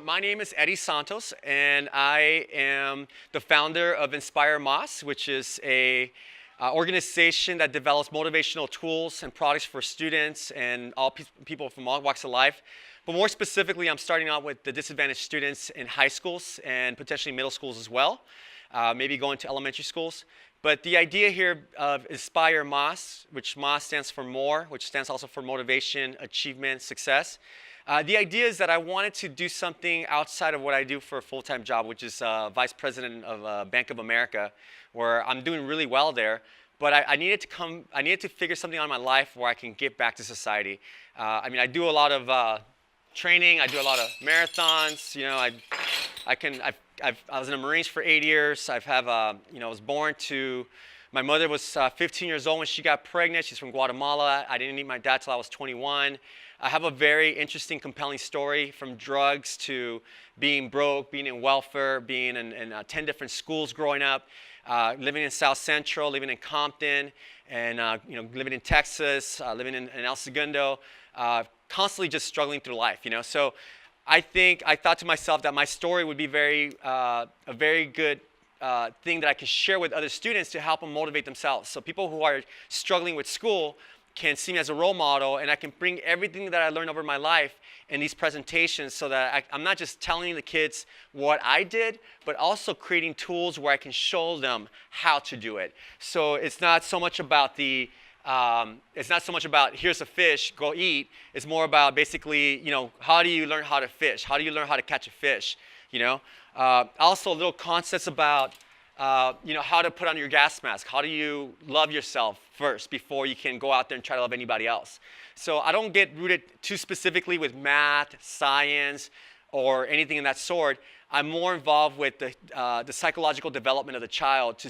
My name is Eddie Santos, and I am the founder of InspireMAS, which is a organization that develops motivational tools and products for students and all people from all walks of life. But more specifically, I'm starting out with the disadvantaged students in high schools and potentially middle schools as well, maybe going to elementary schools. But the idea here of InspireMAS, which MAS stands for more, which stands also for motivation, achievement, success. The idea is that I wanted to do something outside of what I do for a full-time job, which is vice president of Bank of America, where I'm doing really well there. But I needed to figure something out in my life where I can give back to society. I do a lot of training. I do a lot of marathons. You know, I was in the Marines for 8 years. I was born to. My mother was 15 years old when she got pregnant. She's from Guatemala. I didn't meet my dad till I was 21. I have a very interesting, compelling story, from drugs to being broke, being in welfare, being in 10 different schools growing up, living in South Central, living in Compton, and living in Texas, living in El Segundo, constantly just struggling through life. So I thought to myself that my story would be a very good thing that I can share with other students to help them motivate themselves. So people who are struggling with school can see me as a role model, and I can bring everything that I learned over my life in these presentations, so that I'm not just telling the kids what I did, but also creating tools where I can show them how to do it. So it's not so much about here's a fish, go eat. It's more about basically, how do you learn how to fish? How do you learn how to catch a fish? Also little concepts about how to put on your gas mask. How do you love yourself first before you can go out there and try to love anybody else? So I don't get rooted too specifically with math, science, or anything in that sort. I'm more involved with the psychological development of the child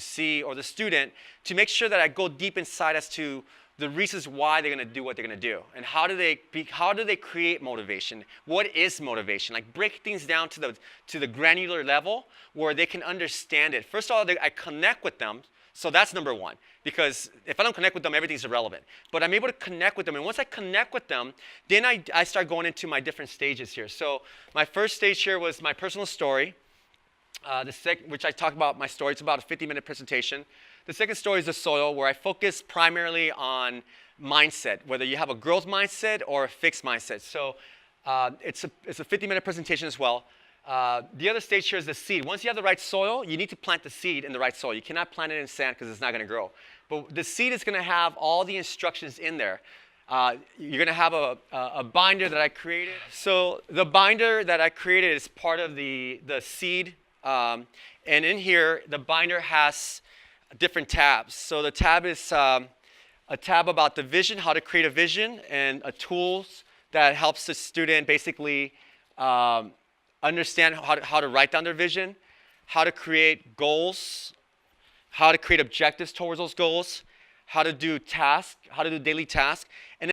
or the student, to make sure that I go deep inside as to the reasons why they're going to do what they're going to do, and how do they create motivation? What is motivation? Like, break things down to the granular level where they can understand it. First of all, I connect with them. So that's number one, because if I don't connect with them, everything's irrelevant. But I'm able to connect with them, and once I connect with them, then I start going into my different stages here. So my first stage here was my personal story, which I talk about my story. It's about a 50-minute presentation. The second story is the soil, where I focus primarily on mindset, whether you have a growth mindset or a fixed mindset. So it's a 50-minute presentation as well. The other stage here is the seed. Once you have the right soil, you need to plant the seed in the right soil. You cannot plant it in sand, because it's not going to grow. But the seed is going to have all the instructions in there. You're going to have a binder that I created. So the binder that I created is part of the seed. And in here, the binder has different tabs. So the tab is a tab about the vision, how to create a vision, and a tools that helps the student basically understand how to write down their vision, how to create goals, how to create objectives towards those goals, how to do daily tasks. And